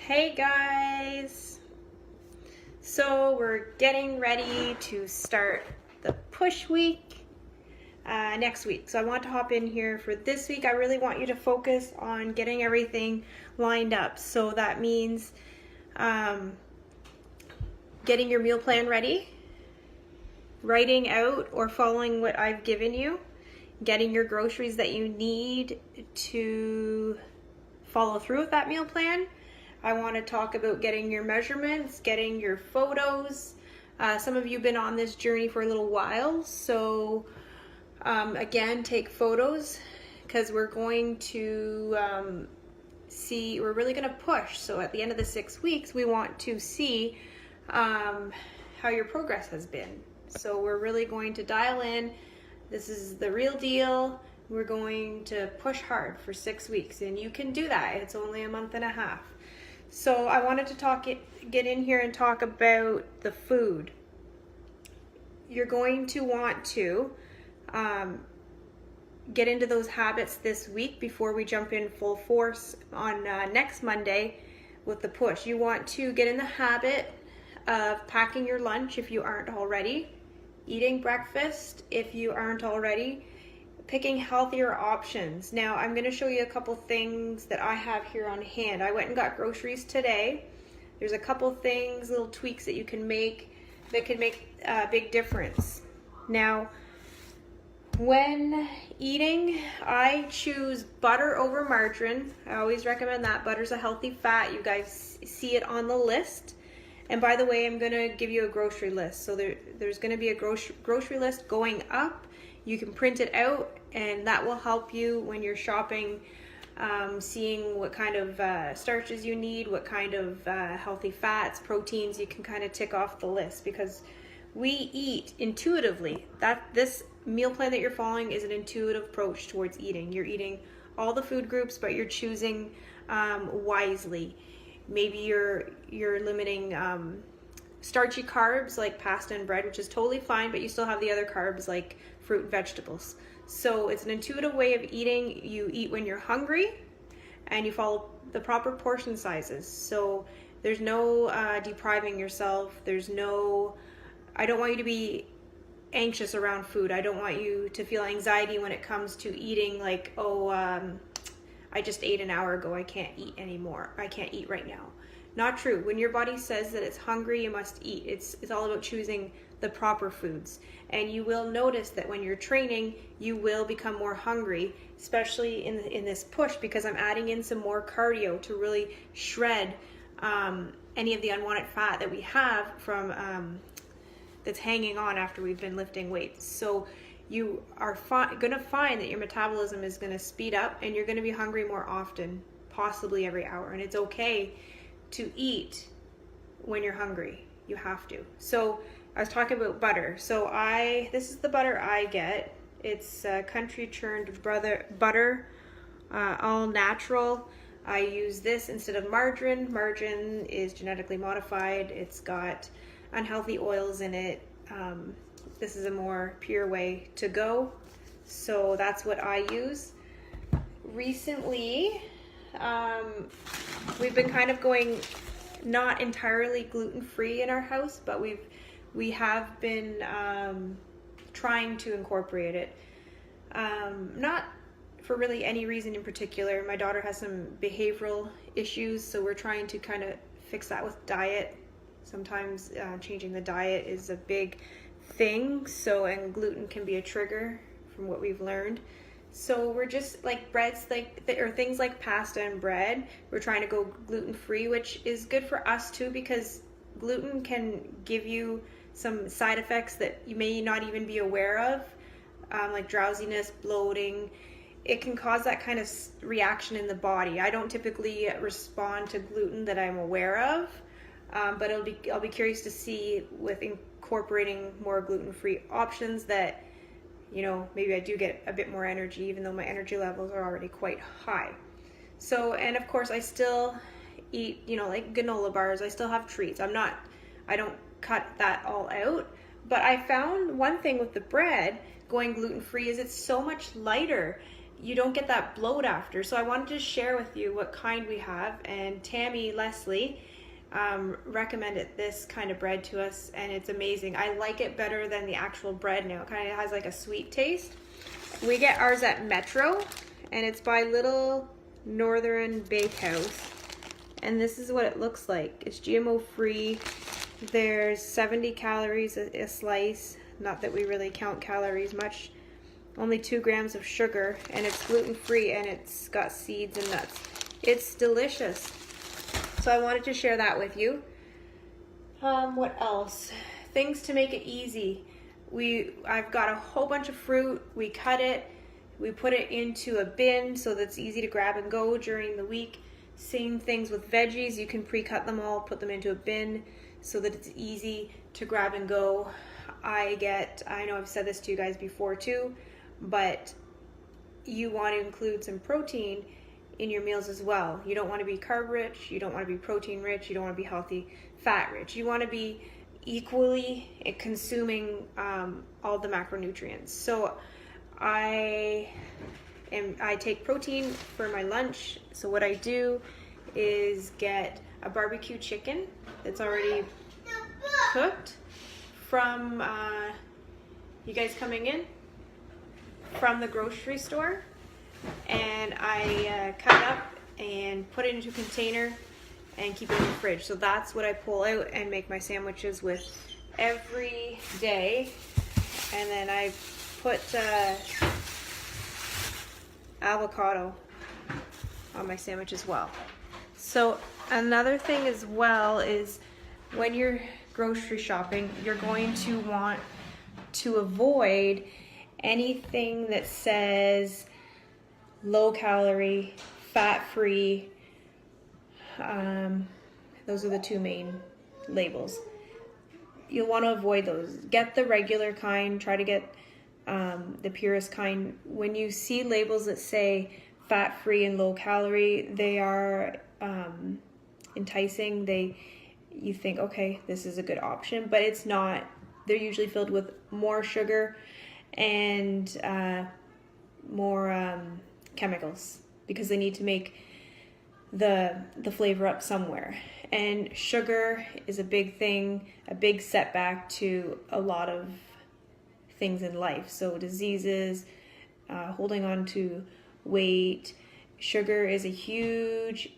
Hey guys! So we're getting ready to start the push week next week. So I want to hop in here for this week. I really want you to focus on getting everything lined up. So that means getting your meal plan ready, writing out or following what I've given you, getting your groceries that you need to follow through with that meal plan. I want to talk about getting your measurements, getting your photos. Some of you have been on this journey for a little while, so again, take photos because we're going to we're really going to push. So at the end of the 6 weeks, we want to see how your progress has been. So we're really going to dial in. This is the real deal. We're going to push hard for 6 weeks, and you can do that. It's only a month and a half. So I wanted to get in here and talk about the food. You're going to want to get into those habits this week before we jump in full force on next Monday with the push. You want to get in the habit of packing your lunch if you aren't already, eating breakfast if you aren't already, picking healthier options. Now I'm going to show you a couple things that I have here on hand. I went and got groceries today. There's a couple things, little tweaks that you can make that can make a big difference. Now, when eating, I choose butter over margarine. I always recommend that. Butter's a healthy fat. You guys see it on the list. And by the way, I'm going to give you a grocery list. So there's going to be a grocery list going up. You can print it out, and that will help you when you're shopping, seeing what kind of starches you need, what kind of healthy fats, proteins. You can kind of tick off the list because we eat intuitively. This meal plan that you're following is an intuitive approach towards eating. You're eating all the food groups, but you're choosing wisely. Maybe you're limiting starchy carbs like pasta and bread, which is totally fine, but you still have the other carbs like fruit and vegetables. So it's an intuitive way of eating. You eat when you're hungry and you follow the proper portion sizes. So there's no depriving yourself. I don't want you to be anxious around food. I don't want you to feel anxiety when it comes to eating, like, I just ate an hour ago, I can't eat anymore. I can't eat right now. Not true. When your body says that it's hungry, you must eat. It's all about choosing the proper foods. And you will notice that when you're training, you will become more hungry, especially in this push, because I'm adding in some more cardio to really shred any of the unwanted fat that we have from that's hanging on after we've been lifting weights. So you are going to find that your metabolism is going to speed up, and you're going to be hungry more often, possibly every hour. And it's okay to eat when you're hungry. You have to. So I was talking about butter. So this is the butter I get. It's country churned butter, all natural. I use this instead of margarine. Margarine is genetically modified. It's got unhealthy oils in it. This is a more pure way to go. So that's what I use. Recently, we've been kind of going not entirely gluten-free in our house, but we have been trying to incorporate it. Not for really any reason in particular. My daughter has some behavioral issues, so we're trying to kind of fix that with diet. Sometimes changing the diet is a big thing, and gluten can be a trigger from what we've learned. So we're just like breads, or things like pasta and bread. We're trying to go gluten-free, which is good for us too, because gluten can give you some side effects that you may not even be aware of, like drowsiness, bloating. It can cause that kind of reaction in the body. I don't typically respond to gluten that I'm aware of, but I'll be curious to see with incorporating more gluten-free options that, maybe I do get a bit more energy, even though my energy levels are already quite high. So, and of course I still eat, like granola bars. I still have treats. I don't cut that all out, but I found one thing with the bread going gluten-free is it's so much lighter. you don't get that bloat after. So I wanted to share with you what kind we have, and Tammy Leslie recommended this kind of bread to us, and it's amazing. I like it better than the actual bread now. It kind of has like a sweet taste. We get ours at Metro, and it's by Little Northern Bakehouse, and this is what it looks like. It's GMO free. There's 70 calories a slice, not that we really count calories much. Only 2 grams of sugar, and it's gluten free, and it's got seeds and nuts. It's delicious. So I wanted to share that with you. What else? Things to make it easy. I've got a whole bunch of fruit. We cut it. We put it into a bin so that's easy to grab and go during the week. Same things with veggies. You can pre-cut them all, put them into a bin so that it's easy to grab and go. I know I've said this to you guys before too, but you want to include some protein in your meals as well. You don't want to be carb rich, you don't want to be protein rich, you don't want to be healthy fat rich. You want to be equally consuming all the macronutrients. So I take protein for my lunch. So what I do is get a barbecue chicken that's already cooked from you guys coming in from the grocery store, and I cut it up and put it into a container and keep it in the fridge. So that's what I pull out and make my sandwiches with every day. And then I put avocado on my sandwich as well. So another thing as well is when you're grocery shopping, you're going to want to avoid anything that says low calorie, fat free. Those are the 2 main labels. You'll want to avoid those. Get the regular kind. Try to get the purest kind. When you see labels that say fat free and low calorie, they are enticing. You think, okay, this is a good option, but it's not. They're usually filled with more sugar and more chemicals, because they need to make the flavor up somewhere. And sugar is a big thing, a big setback to a lot of things in life. So diseases, holding on to weight. Sugar is a huge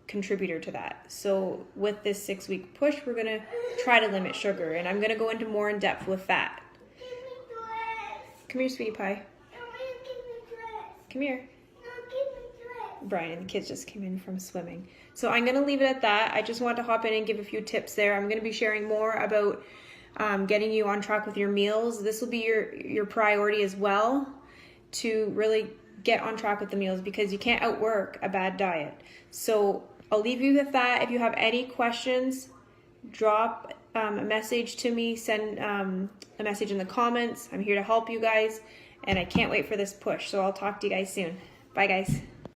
contributor to that. So with this 6-week push, we're going to try to limit sugar, and I'm going to go into more in depth with that. Come here, sweetie pie. Come here. Brian and the kids just came in from swimming. So I'm going to leave it at that. I just wanted to hop in and give a few tips there. I'm going to be sharing more about getting you on track with your meals. This will be your priority as well, to really get on track with the meals, because you can't outwork a bad diet. So I'll leave you with that. If you have any questions, drop a message to me, send a message in the comments. I'm here to help you guys, and I can't wait for this push. So I'll talk to you guys soon. Bye, guys.